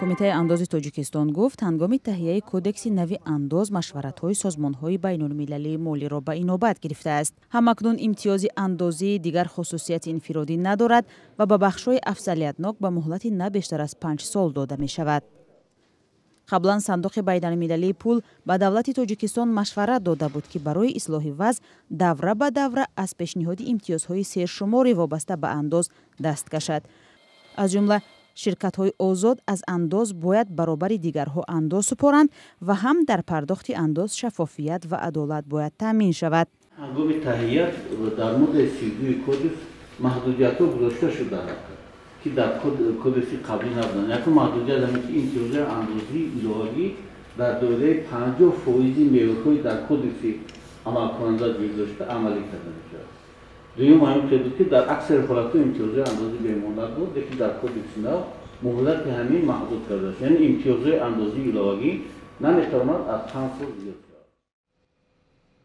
کمیته انداز تاجیکستان گفت هنگام تهیه کودکس نوی انداز مشورت‌های سازمان‌های بین‌المللی مالی را به اینابت گرفته است. همکنون امتیاز اندازی دیگر خصوصیت انفرادی ندارد و به بخش‌های افضلیتناک به مهلت نه بیشتر از 5 سال داده می‌شود. قبلا صندوق بین‌المللی پول به دولت تاجیکستان مشورت داده بود که برای اصلاح وضع دوره به دوره از پیشنهاد امتیازهای سرشماری وابسته به انداز دست کشد. از جمله شرکت‌های آزاد از انداز باید برابر دیگرها انداز سپارند و هم در پرداخت انداز شفافیت و عدالت باید تامین شود. هنگام تهیه در مورد 32 کدس محدودیت‌ها گذاشته شده که در کدس قبلی نبودند. یک محدودیت است که امتیاز اندازی الهی در دوره 50% میوه‌های در کدس عمل کننده گذاشته عملی کرده می‌شود. دوم مهم که در اکثر حالت‌ها امتیاز اندازی بماند بود که در کدس نو مهلت همین محدود کرده است. یعنی امتیاز اندازی الهی نمی‌تواند از 5 سال زیاد شود.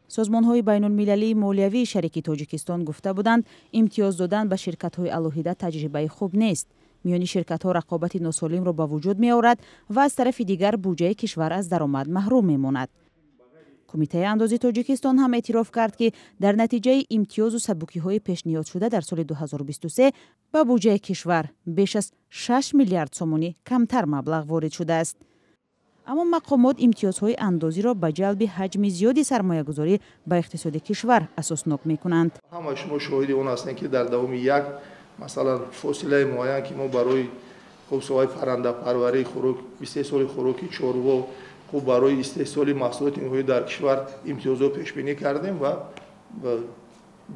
سازمان‌های بین‌المللی مالیوی شریک تاجیکستان گفته بودند امتیاز دادن به شرکت‌های الهیده تجربه خوب نیست. میان شرکت‌ها رقابت ناسالم را به وجود می‌آورد و از طرف دیگر بودجه کشور از درآمد محروم می‌ماند. کمیته اندازی تاجیکستان هم اعتراف کرد که در نتیجه امتیاز و سبکی‌های پیشنهاد شده در سال 2023 به بودجه کشور بیش از 6 میلیارد سومانی کمتر مبلغ وارد شده است. اما مقامات امتیازهای اندازی را به جلب حجم زیادی سرمایه‌گذاری به اقتصاد کشور اساسناک می‌کنند. همه شما شاهد اون هستین که در دوام یک مثلا فاصله معین که ما برای خصوصای پرنده پروری خوراک 23 سال خوراکی چاروا خب برای استحصال محصولات نهایی در کشور امتیازات پیش بینی کردیم و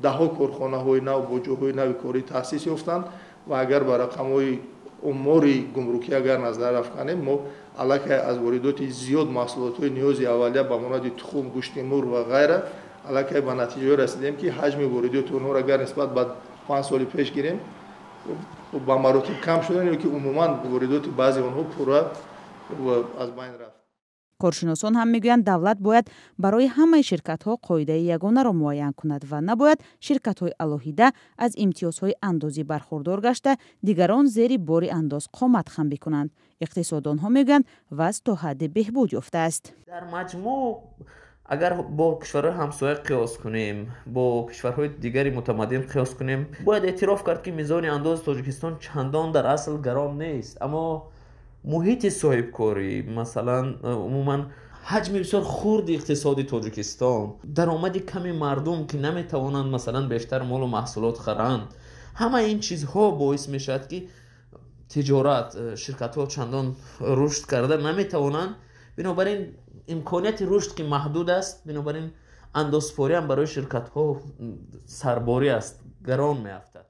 ده‌ها کارخانه‌های نو با جاهای نو کاری تأسیس یافتند و اگر بر رقم‌های اموری گمرکی اگر نظر افکنیم ما علاوه از واردات زیاد محصولات نیازی اولیه به مانند تخم، گوشت مرغ و غیره علاوه به نتیجه رسیدیم که حجم واردات اونها را اگر نسبت به 5 سال پیش گیریم با مراتب کم شدن که عموما واردات بعضی آنها پورا و از بین رفت. کارشناسان هم میگویند دولت باید برای همه شرکت‌ها قاعده یگانه را معین کند و نباید شرکت‌های الهیده از امتیازهای اندازی برخوردار گشته دیگران زیر بار انداز قامت خم بکنند. اقتصاددان‌ها میگویند وضع تا حد بهبود یافته است. در مجموع اگر با کشورهای همسایه قیاس کنیم، با کشورهای دیگری متمدن قیاس کنیم، باید اعتراف کرد که میزان انداز تاجیکستان چندان در اصل گران نیست، اما محیط صاحبکاری مثلا عموما حجم بسیار خرد اقتصادی تاجیکستان، درآمد کمی مردم که نمیتوانند مثلا بیشتر مال و محصولات خرند، همه این چیزها باعث میشد که تجارت شرکت‌ها چندان رشد کرده نمیتوانند. بنابراین امکانیت رشد که محدود است، بنابراین اندازپاری هم برای شرکت‌ها سرباری است، گران میافتد.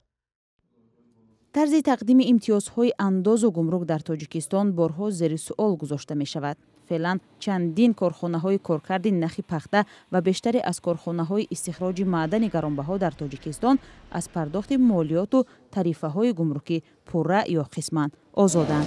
طرز تقدیم امتیازهای انداز و گمرک در تاجیکستان بارها زیر سوال گذاشته می شود. فعلا چندین کارخانه‌های کارکرد نخی پخته و بیشتری از کارخانه‌های استخراج معدن گرانبها در تاجیکستان از پرداخت مالیات و تعرفه‌های گمرکی پوره یا قسماً آزادند.